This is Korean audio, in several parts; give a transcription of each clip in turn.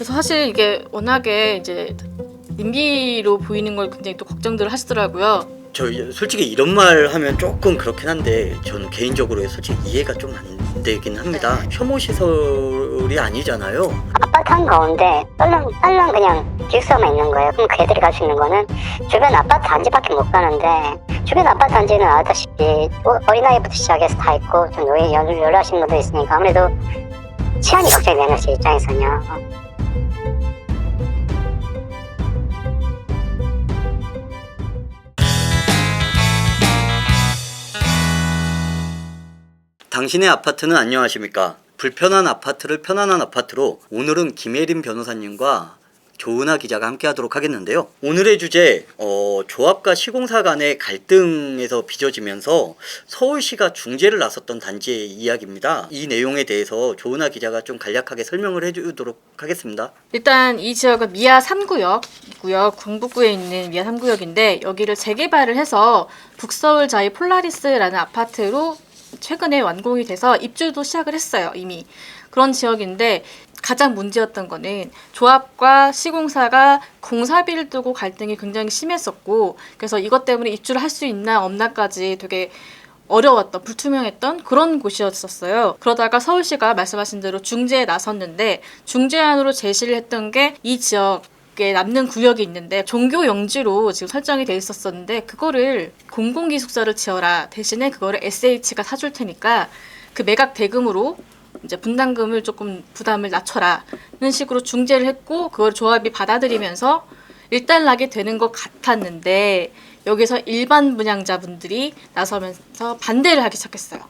그래서 사실 이게 워낙에 이제 NIMBY로 보이는 걸 굉장히 또 걱정들을 하시더라고요. 저 솔직히 이런 말 하면 조금 그렇긴 한데 저는 개인적으로 솔직히 이해가 좀 안 되긴 합니다. 혐오 시설이 아니잖아요. 아파트 한가운데 딸랑 그냥 기숙사만 있는 거예요. 그럼 그 애들이 갈 수 있는 거는 주변 아파트 단지밖에 못 가는데, 주변 아파트 단지는 알다시피 어린아이부터 시작해서 다 있고 좀 연로하신 분도 있으니까 아무래도 치안이 걱정이 되는 제 입장에서는요. 당신의 아파트는 안녕하십니까? 불편한 아파트를 편안한 아파트로 오늘은 김혜린 변호사님과 조은하 기자가 함께 하도록 하겠는데요. 오늘의 주제 조합과 시공사 간의 갈등에서 빚어지면서 서울시가 중재를 나섰던 단지의 이야기입니다. 이 내용에 대해서 조은하 기자가 좀 간략하게 설명을 해주도록 하겠습니다. 일단 이 지역은 미아 3구역이고요. 군북구에 있는 미아 3구역인데 여기를 재개발을 해서 북서울 자이 폴라리스라는 아파트로 최근에 완공이 돼서 입주도 시작을 했어요. 이미. 그런 지역인데 가장 문제였던 거는 조합과 시공사가 공사비를 두고 갈등이 굉장히 심했었고, 그래서 이것 때문에 입주를 할 수 있나 없나까지 되게 어려웠던, 불투명했던 그런 곳이었었어요. 그러다가 서울시가 말씀하신 대로 중재에 나섰는데, 중재안으로 제시를 했던 게 이 지역에 남는 구역이 있는데 종교 용지로 지금 설정이 돼 있었었는데, 그거를 공공기숙사를 지어라, 대신에 그거를 SH가 사줄 테니까 그 매각 대금으로 이제 분담금을 조금 부담을 낮춰라는 식으로 중재를 했고, 그걸 조합이 받아들이면서 일단락이 되는 것 같았는데, 여기서 일반 분양자분들이 나서면서 반대를 하기 시작했어요.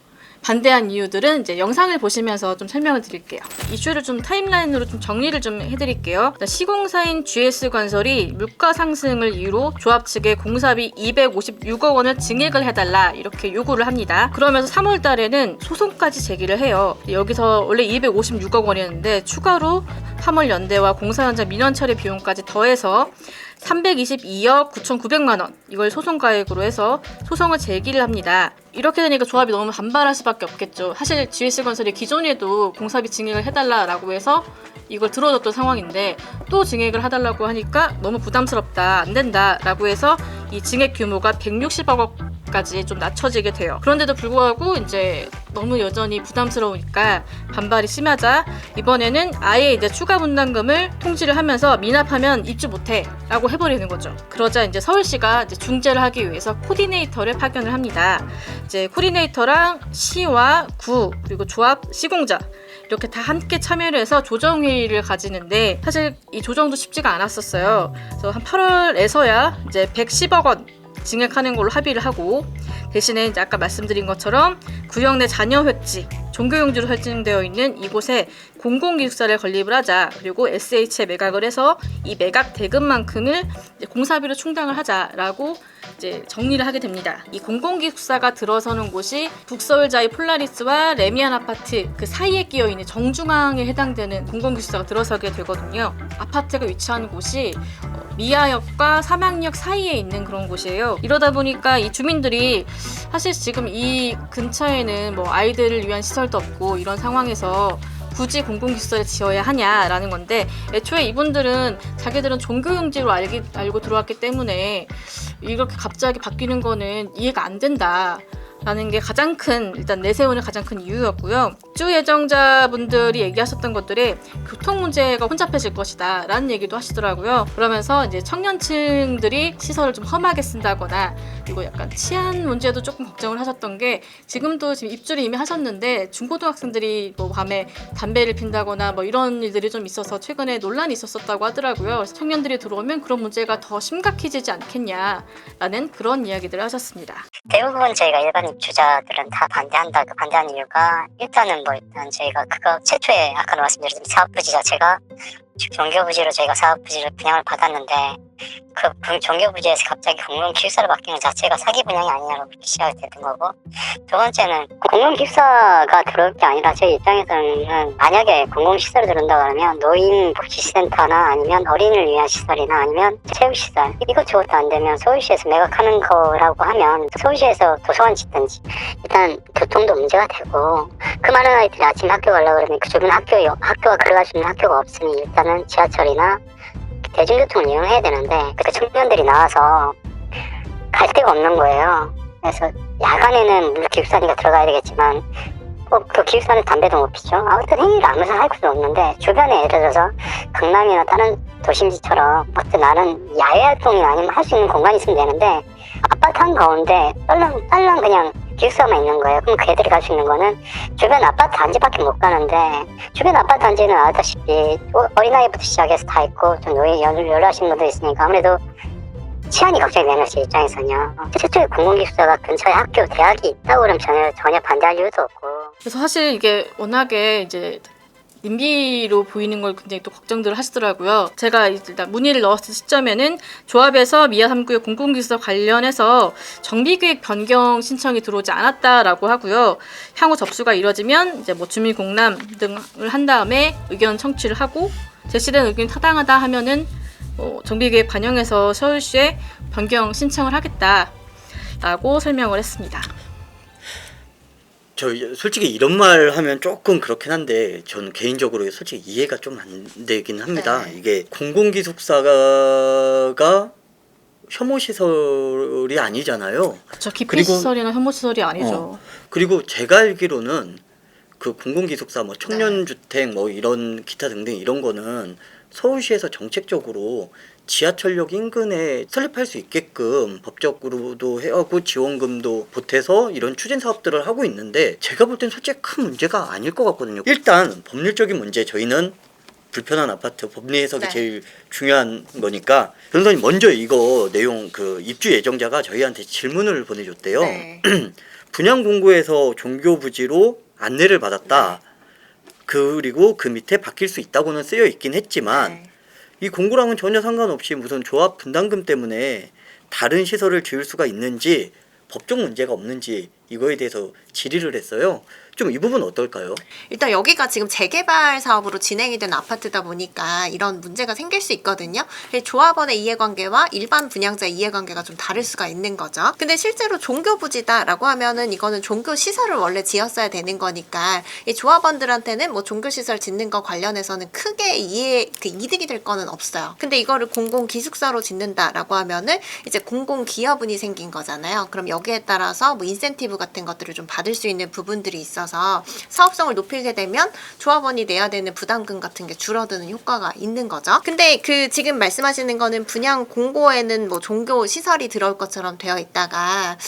반대한 이유들은 이제 영상을 보시면서 좀 설명을 드릴게요. 이슈를 좀 타임라인으로 좀 정리를 좀 해드릴게요. 시공사인 GS건설이 물가 상승을 이유로 조합 측에 공사비 256억 원을 증액을 해달라 이렇게 요구를 합니다. 그러면서 3월 달에는 소송까지 제기를 해요. 여기서 원래 256억 원이었는데 추가로 화물연대와 공사 현장 민원 처리 비용까지 더해서 322억 9,900만 원, 이걸 소송 가액으로 해서 소송을 제기를 합니다. 이렇게 되니까 조합이 너무 반발할 수밖에 없겠죠. 사실 GS건설이 기존에도 공사비 증액을 해달라고 해서 이걸 들어줬던 상황인데 또 증액을 해달라고 하니까 너무 부담스럽다, 안 된다라고 해서 이 증액 규모가 160억 원까지 좀 낮춰지게 돼요. 그런데도 불구하고 이제 너무 여전히 부담스러우니까 반발이 심하자 이번에는 아예 이제 추가 분담금을 통지를 하면서 미납하면 입주 못해 라고 해버리는 거죠. 그러자 이제 서울시가 이제 중재를 하기 위해서 코디네이터를 파견을 합니다. 이제 코디네이터랑 시와 구 그리고 조합, 시공자 이렇게 다 함께 참여를 해서 조정회의를 가지는데, 사실 이 조정도 쉽지가 않았었어요. 그래서 한 8월에서야 이제 110억 원 증액하는 걸로 합의를 하고, 대신에 이제 아까 말씀드린 것처럼 구역 내 잔여 획지, 종교용지로 설정되어 있는 이곳에 공공기숙사를 건립을 하자, 그리고 SH에 매각을 해서 이 매각 대금만큼을 이제 공사비로 충당을 하자라고 이제 정리를 하게 됩니다. 이 공공기숙사가 들어서는 곳이 북서울자이 폴라리스와 레미안 아파트 그 사이에 끼어 있는 정중앙에 해당되는 공공기숙사가 들어서게 되거든요. 아파트가 위치한 곳이 미아역과 삼양역 사이에 있는 그런 곳이에요. 이러다 보니까 이 주민들이 사실 지금 이 근처에는 뭐 아이들을 위한 시설도 없고 이런 상황에서 굳이 공공기숙사를 지어야 하냐라는 건데, 애초에 이분들은 자기들은 종교용지로 알고 들어왔기 때문에 이렇게 갑자기 바뀌는 거는 이해가 안 된다 라는 게 가장 큰, 일단 내세우는 가장 큰 이유였고요. 입주 예정자분들이 얘기하셨던 것들이 교통 문제가 혼잡해질 것이다 라는 얘기도 하시더라고요. 그러면서 이제 청년층들이 시설을 좀 험하게 쓴다거나, 그리고 약간 치안 문제도 조금 걱정을 하셨던 게, 지금도 지금 입주를 이미 하셨는데 중고등학생들이 뭐 밤에 담배를 핀다거나 뭐 이런 일들이 좀 있어서 최근에 논란이 있었었다고 하더라고요. 그래서 청년들이 들어오면 그런 문제가 더 심각해지지 않겠냐라는 그런 이야기들을 하셨습니다. 대부분 저희가 일반 입주자들은 다 반대한다. 그 반대하는 이유가 일단은 일단 저희가 그거 최초에 아까도 말씀드렸지만 사업부지 자체가 종교부지로 저희가 사업부지를 분양을 받았는데, 그 종교부지에서 갑자기 공공기숙사로 바뀌는 것 자체가 사기 분양이 아니냐로 시작이 됐던 거고, 두 번째는 공공기숙사가 들어올 게 아니라 제 입장에서는 만약에 공공시설을 들어온다 그러면 노인복지센터나 아니면 어린이를 위한 시설이나 아니면 체육시설 이것저것도 안 되면 서울시에서 매각하는 거라고 하면 서울시에서 도서관 짓든지 일단 교통도 문제가 되고, 그 많은 아이들이 아침 학교 가려고 그러면 그 주변 학교가 들어갈 수 있는 학교가 없으니 일단은 지하철이나 대중교통을 이용해야 되는데 그 청년들이 나와서 갈 데가 없는 거예요. 그래서 야간에는 물론 기숙사니까 들어가야 되겠지만 그 기숙사는 담배도 못 피죠. 아무튼 행위를 아무것도 할 수도 없는데 주변에 예를 들어서 강남이나 다른 도심지처럼 어떤 나는 야외 활동이나 아니면 할 수 있는 공간이 있으면 되는데 아파트 한가운데 딸랑 그냥 기숙사만 있는 거예요. 그럼 그 애들이 갈 수 있는 거는 주변 아파트 단지밖에 못 가는데, 주변 아파트 단지는 알다시피 어린아이부터 시작해서 다 있고 좀 연로하신 분도 있으니까 아무래도 치안이 걱정이 되는 제 입장에서는요. 저쪽에 공공기숙사가 근처에 학교, 대학이 있다고 그러면 전혀 반대할 이유도 없고. 그래서 사실 이게 워낙에 이제 NIMBY로 보이는 걸 굉장히 또 걱정들을 하시더라고요. 제가 일단 문의를 넣었을 시점에는 조합에서 미아 3구역 공공기숙사 관련해서 정비계획 변경 신청이 들어오지 않았다라고 하고요. 향후 접수가 이뤄지면 이제 뭐 주민 공람 등을 한 다음에 의견 청취를 하고 제시된 의견이 타당하다 하면은 정비계획 반영해서 서울시에 변경 신청을 하겠다라고 설명을 했습니다. 저 솔직히 이런 말 하면 조금 그렇긴 한데 저는 개인적으로 솔직히 이해가 좀 안 되긴 합니다. 네. 이게 공공기숙사가 혐오시설이 아니잖아요. 그렇죠. 기피 그리고- 시설이나 혐오 시설이 아니죠. 그리고 제가 알기로는 그 공공기숙사 뭐 청년주택 뭐 이런 기타 등등 이런 거는 서울시에서 정책적으로 지하철역 인근에 설립할 수 있게끔 법적으로도 해하고 지원금도 보태서 이런 추진 사업들을 하고 있는데 제가 볼 땐 솔직히 큰 문제가 아닐 것 같거든요. 일단 법률적인 문제, 저희는 불편한 아파트 법리 해석이 네. 제일 중요한 거니까 변호사님 먼저 이거 내용 그 입주 예정자가 저희한테 질문을 보내줬대요. 네. 분양 공고에서 종교 부지로 안내를 받았다. 그리고 그 밑에 바뀔 수 있다고는 쓰여 있긴 했지만 네. 이 공고랑은 전혀 상관없이 무슨 조합 분담금 때문에 다른 시설을 지을 수가 있는지 법적 문제가 없는지 이거에 대해서 질의를 했어요. 좀 이 부분 어떨까요? 일단 여기가 지금 재개발 사업으로 진행이 된 아파트다 보니까 이런 문제가 생길 수 있거든요. 조합원의 이해관계와 일반 분양자의 이해관계가 좀 다를 수가 있는 거죠. 근데 실제로 종교부지다라고 하면은 이거는 종교시설을 원래 지었어야 되는 거니까 이 조합원들한테는 뭐 종교시설 짓는 거 관련해서는 크게 이득이 될 거는 없어요. 근데 이거를 공공기숙사로 짓는다라고 하면은 이제 공공기여분이 생긴 거잖아요. 그럼 여기에 따라서 뭐 인센티브 같은 것들을 좀 받을 수 있는 부분들이 있어서 사업성을 높이게 되면 조합원이 내야 되는 부담금 같은 게 줄어드는 효과가 있는 거죠. 근데 그 지금 말씀하시는 거는 분양 공고에는 뭐 종교 시설이 들어올 것처럼 되어 있다가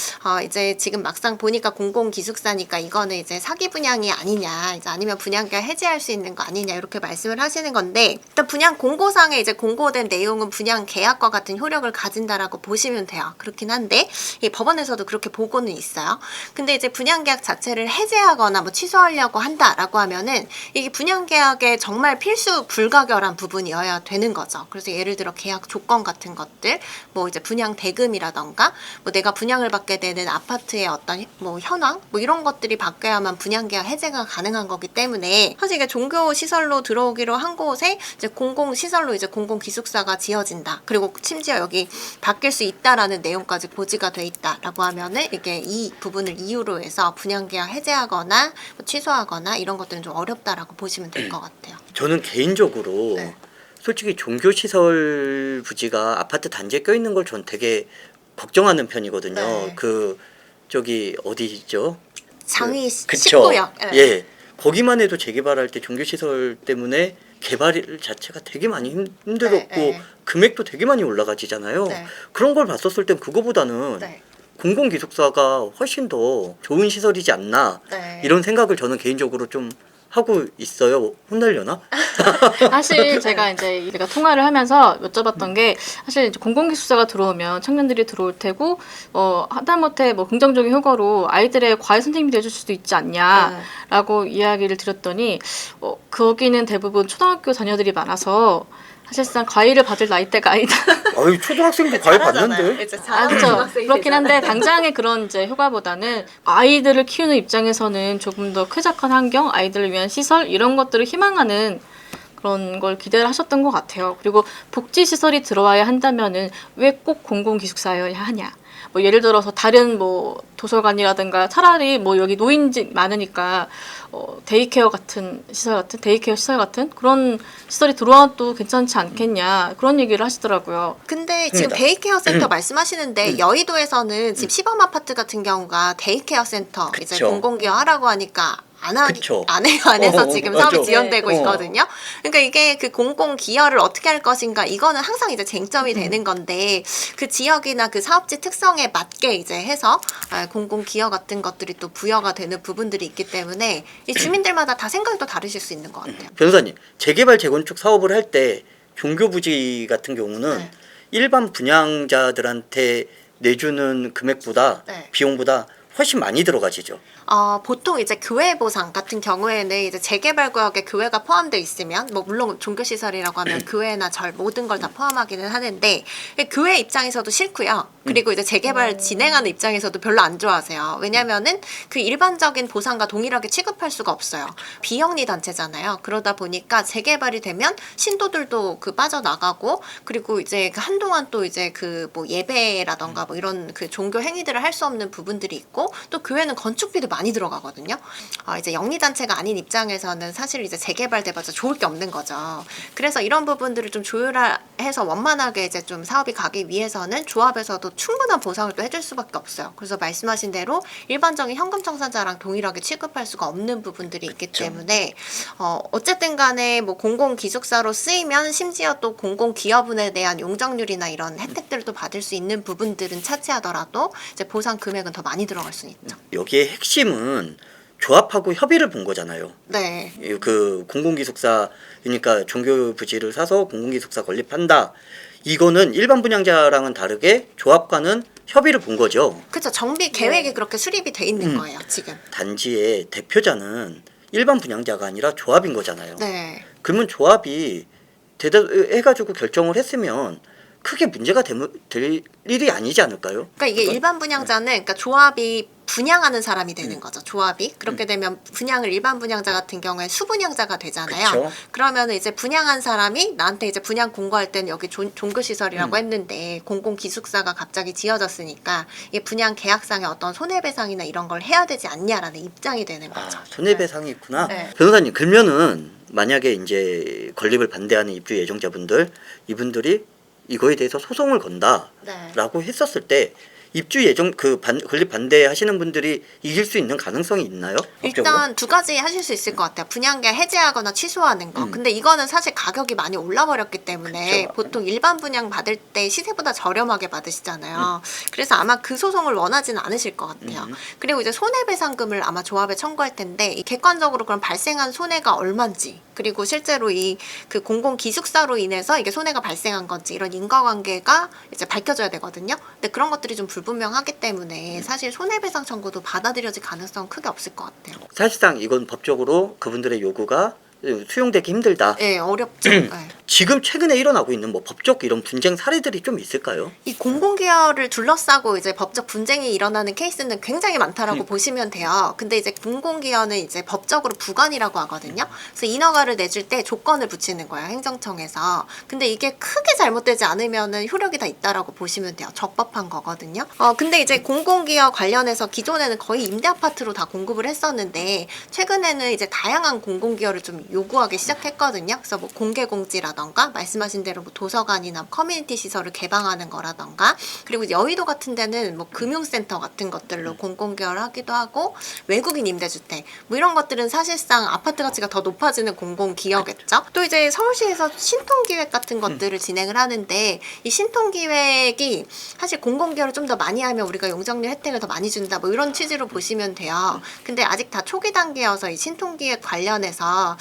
이제 지금 막상 보니까 공공기숙사니까 이거는 이제 사기 분양이 아니냐, 이제 아니면 분양계약 해지할 수 있는 거 아니냐 이렇게 말씀을 하시는 건데, 일단 분양 공고상에 이제 공고된 내용은 분양 계약과 같은 효력을 가진다라고 보시면 돼요. 그렇긴 한데 이 법원에서도 그렇게 보고는 있어요. 근데 이제 분양계약 자체를 해제하거나 뭐 취소하려고 한다라고 하면은 이게 분양계약의 정말 필수 불가결한 부분이어야 되는 거죠. 그래서 예를 들어 계약 조건 같은 것들, 뭐 이제 분양 대금이라던가, 뭐 내가 분양을 받게 되는 아파트의 어떤 뭐 현황, 뭐 이런 것들이 바뀌어야만 분양계약 해제가 가능한 거기 때문에 사실 이게 종교 시설로 들어오기로 한 곳에 이제 공공시설로 이제 공공기숙사가 지어진다. 그리고 심지어 여기 바뀔 수 있다라는 내용까지 고지가 돼 있다라고 하면은 이게 이 부분을 이유로 해서 분양계약 해제하거나 뭐 취소하거나 이런 것들은 좀 어렵다라고 보시면 될 것 같아요. 저는 개인적으로 네. 솔직히 종교시설 부지가 아파트 단지에 껴있는 걸 전 되게 걱정하는 편이거든요. 네. 그 저기 어디죠? 장위 그쵸. 19역. 예. 거기만 해도 재개발할 때 종교시설 때문에 개발 자체가 되게 많이 힘들었고 네. 금액도 되게 많이 올라가지잖아요. 네. 그런 걸 봤었을 땐 그거보다는 네. 공공기숙사가 훨씬 더 좋은 시설이지 않나 네. 이런 생각을 저는 개인적으로 좀 하고 있어요. 혼날려나? 사실 제가 이제 우리가 통화를 하면서 여쭤봤던 게 사실 이제 공공기숙사가 들어오면 청년들이 들어올 테고 하다못해 뭐 긍정적인 효과로 아이들의 과외 선생님이 돼줄 수도 있지 않냐라고 이야기를 드렸더니 거기는 대부분 초등학교 자녀들이 많아서 사실상 과외를 받을 나이대가 아니다. 아유 초등학생도 과외 받는데. 이제 아, 그렇죠. 그렇긴 한데 당장의 그런 이제 효과보다는 아이들을 키우는 입장에서는 조금 더 쾌적한 환경, 아이들을 위한 시설 이런 것들을 희망하는 그런 걸 기대를 하셨던 것 같아요. 그리고 복지 시설이 들어와야 한다면은 왜 꼭 공공기숙사여야 하냐? 뭐 예를 들어서 다른 뭐 도서관이라든가 차라리 뭐 여기 노인집 많으니까 데이케어 시설 같은 그런 시설이 들어와도 괜찮지 않겠냐 그런 얘기를 하시더라고요. 근데 지금 맞습니다. 데이케어 센터 말씀하시는데 여의도에서는 지금 시범 아파트 같은 경우가 데이케어 센터 이제 그쵸. 공공기여 하라고 하니까 그쵸. 안 해요. 안 해서 지금 사업이 맞아. 지연되고 네. 있거든요. 그러니까 이게 그 공공기여를 어떻게 할 것인가 이거는 항상 이제 쟁점이 되는 건데 그 지역이나 그 사업지 특성에 맞게 이제 해서 공공기여 같은 것들이 또 부여가 되는 부분들이 있기 때문에 이 주민들마다 다 생각이 또 다르실 수 있는 것 같아요. 변호사님, 재개발 재건축 사업을 할 때 종교부지 같은 경우는 네. 일반 분양자들한테 내주는 금액보다 네. 비용보다 훨씬 많이 들어가지죠. 보통 이제 교회 보상 같은 경우에는 이제 재개발 구역에 교회가 포함되어 있으면 뭐 물론 종교 시설이라고 하면 교회나 절 모든 걸 다 포함하기는 하는데 교회 입장에서도 싫고요. 그리고 이제 재개발 진행하는 입장에서도 별로 안 좋아하세요. 왜냐면은 그 일반적인 보상과 동일하게 취급할 수가 없어요. 비영리 단체잖아요. 그러다 보니까 재개발이 되면 신도들도 그 빠져나가고 그리고 이제 그 한동안 또 이제 그 뭐 예배라던가 뭐 이런 그 종교 행위들을 할 수 없는 부분들이 있고 또 교회는 건축비도 많이 들어가거든요. 이제 영리단체가 아닌 입장에서는 사실 이제 재개발돼봤자 좋을 게 없는 거죠. 그래서 이런 부분들을 좀 조율해서 원만하게 이제 좀 사업이 가기 위해서는 조합에서도 충분한 보상을 또 해줄 수밖에 없어요. 그래서 말씀하신 대로 일반적인 현금청산자랑 동일하게 취급할 수가 없는 부분들이 있기 때문에 어쨌든 간에 뭐 공공기숙사로 쓰이면 심지어 또 공공기업원에 대한 용적률이나 이런 혜택들도 받을 수 있는 부분들은 차치하더라도 이제 보상 금액은 더 많이 들어갈 수 있죠. 여기에 핵심은 조합하고 협의를 본 거잖아요. 네. 그 공공기숙사 그러니까 종교부지를 사서 공공기숙사 건립한다. 이거는 일반 분양자랑은 다르게 조합과는 협의를 본 거죠. 그렇죠. 정비 계획이 그렇게 수립이 돼 있는 거예요, 지금. 단지의 대표자는 일반 분양자가 아니라 조합인 거잖아요. 네. 그러면 조합이 해가지고 결정을 했으면 크게 문제가 될 일이 아니지 않을까요? 그러니까 이게 일반 분양자는 그러니까 조합이 분양하는 사람이 되는 거죠. 조합이. 그렇게 되면 분양을 일반 분양자 같은 경우에 수분양자가 되잖아요. 그쵸. 그러면은 이제 분양한 사람이 나한테 이제 분양 공고할 때는 여기 종교시설이라고 했는데 공공기숙사가 갑자기 지어졌으니까 이 분양 계약상의 어떤 손해배상이나 이런 걸 해야 되지 않냐라는 입장이 되는 거죠. 손해배상이 있구나. 네. 변호사님, 그러면은 만약에 이제 건립을 반대하는 입주 예정자분들 이분들이 이거에 대해서 소송을 건다라고 네. 했었을 때 입주 예정 건립 반대하시는 분들이 이길 수 있는 가능성이 있나요? 법적으로? 일단 두 가지 하실 수 있을 것 같아요. 분양계 해제하거나 취소하는 거. 근데 이거는 사실 가격이 많이 올라버렸기 때문에 그쵸. 보통 일반 분양 받을 때 시세보다 저렴하게 받으시잖아요. 그래서 아마 그 소송을 원하지는 않으실 것 같아요. 그리고 이제 손해배상금을 아마 조합에 청구할 텐데 이 객관적으로 그럼 발생한 손해가 얼마인지 그리고 실제로 이 그 공공기숙사로 인해서 이게 손해가 발생한 건지 이런 인과관계가 이제 밝혀져야 되거든요. 근데 그런 것들이 좀 불분명하기 때문에 사실 손해배상 청구도 받아들여질 가능성은 크게 없을 것 같아요. 사실상 이건 법적으로 그분들의 요구가 수용되기 힘들다. 네, 어렵죠. 네. 지금 최근에 일어나고 있는 뭐 법적 이런 분쟁 사례들이 좀 있을까요? 이 공공기여를 둘러싸고 이제 법적 분쟁이 일어나는 케이스는 굉장히 많다라고 보시면 돼요. 근데 이제 공공기여는 이제 법적으로 부관이라고 하거든요. 그래서 인허가를 내줄 때 조건을 붙이는 거예요, 행정청에서. 근데 이게 크게 잘못되지 않으면은 효력이 다 있다라고 보시면 돼요. 적법한 거거든요. 근데 이제 공공기여 관련해서 기존에는 거의 임대 아파트로 다 공급을 했었는데 최근에는 이제 다양한 공공기여를 좀 요구하기 시작했거든요. 그래서 뭐 공개공지라던가 말씀하신 대로 뭐 도서관이나 커뮤니티 시설을 개방하는 거라던가 그리고 여의도 같은 데는 뭐 금융센터 같은 것들로 공공기여를 하기도 하고 외국인 임대주택 뭐 이런 것들은 사실상 아파트 가치가 더 높아지는 공공기여겠죠. 또 이제 서울시에서 신통기획 같은 것들을 진행을 하는데 이 신통기획이 사실 공공기여를 좀 더 많이 하면 우리가 용적률 혜택을 더 많이 준다 뭐 이런 취지로 보시면 돼요. 근데 아직 다 초기 단계여서 이 신통기획 관련해서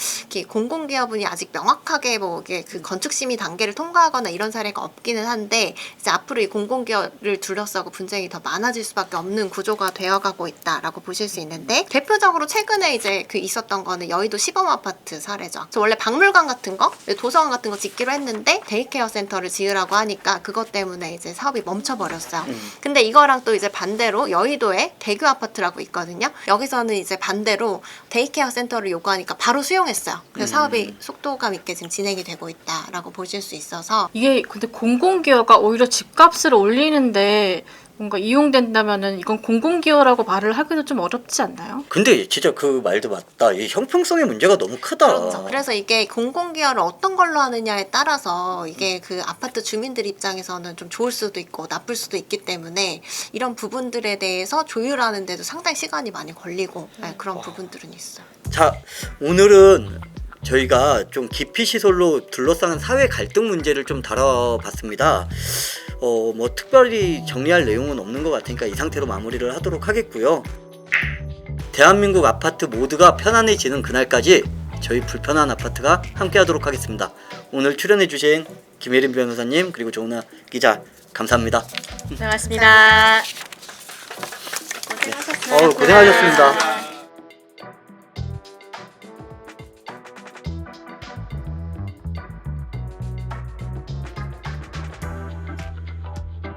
공공기여분이 아직 명확하게 뭐 이게 그 건축 심의 단계를 통과하거나 이런 사례가 없기는 한데 이제 앞으로 이 공공기여를 둘러싸고 분쟁이 더 많아질 수밖에 없는 구조가 되어가고 있다라고 보실 수 있는데 대표적으로 최근에 이제 그 있었던 거는 여의도 시범 아파트 사례죠. 그래서 원래 박물관 같은 거, 도서관 같은 거 짓기로 했는데 데이케어 센터를 지으라고 하니까 그것 때문에 이제 사업이 멈춰버렸어요. 근데 이거랑 또 이제 반대로 여의도에 대교 아파트라고 있거든요. 여기서는 이제 반대로 데이케어 센터를 요구하니까 바로 수용했어요. 그래서 사업이 속도감 있게 지금 진행이 되고 있다라고 보실 수 있어서 이게 근데 공공기여가 오히려 집값을 올리는데 뭔가 이용된다면은 이건 공공기여라고 말을 하기도 좀 어렵지 않나요? 근데 진짜 그 말도 맞다. 이 형평성의 문제가 너무 크다. 그렇죠. 그래서 이게 공공기여를 어떤 걸로 하느냐에 따라서 이게 그 아파트 주민들 입장에서는 좀 좋을 수도 있고 나쁠 수도 있기 때문에 이런 부분들에 대해서 조율하는 데도 상당히 시간이 많이 걸리고 네, 그런 부분들은 있어요. 자, 오늘은 저희가 좀 기피 시설로 둘러싸는 사회 갈등 문제를 좀 다뤄봤습니다. 뭐 특별히 정리할 내용은 없는 것 같으니까 이 상태로 마무리를 하도록 하겠고요. 대한민국 아파트 모두가 편안해지는 그날까지 저희 불편한 아파트가 함께하도록 하겠습니다. 오늘 출연해주신 김혜린 변호사님 그리고 조은아 기자 감사합니다. 고생하셨습니다. 고생하셨습니다. 고생하셨습니다.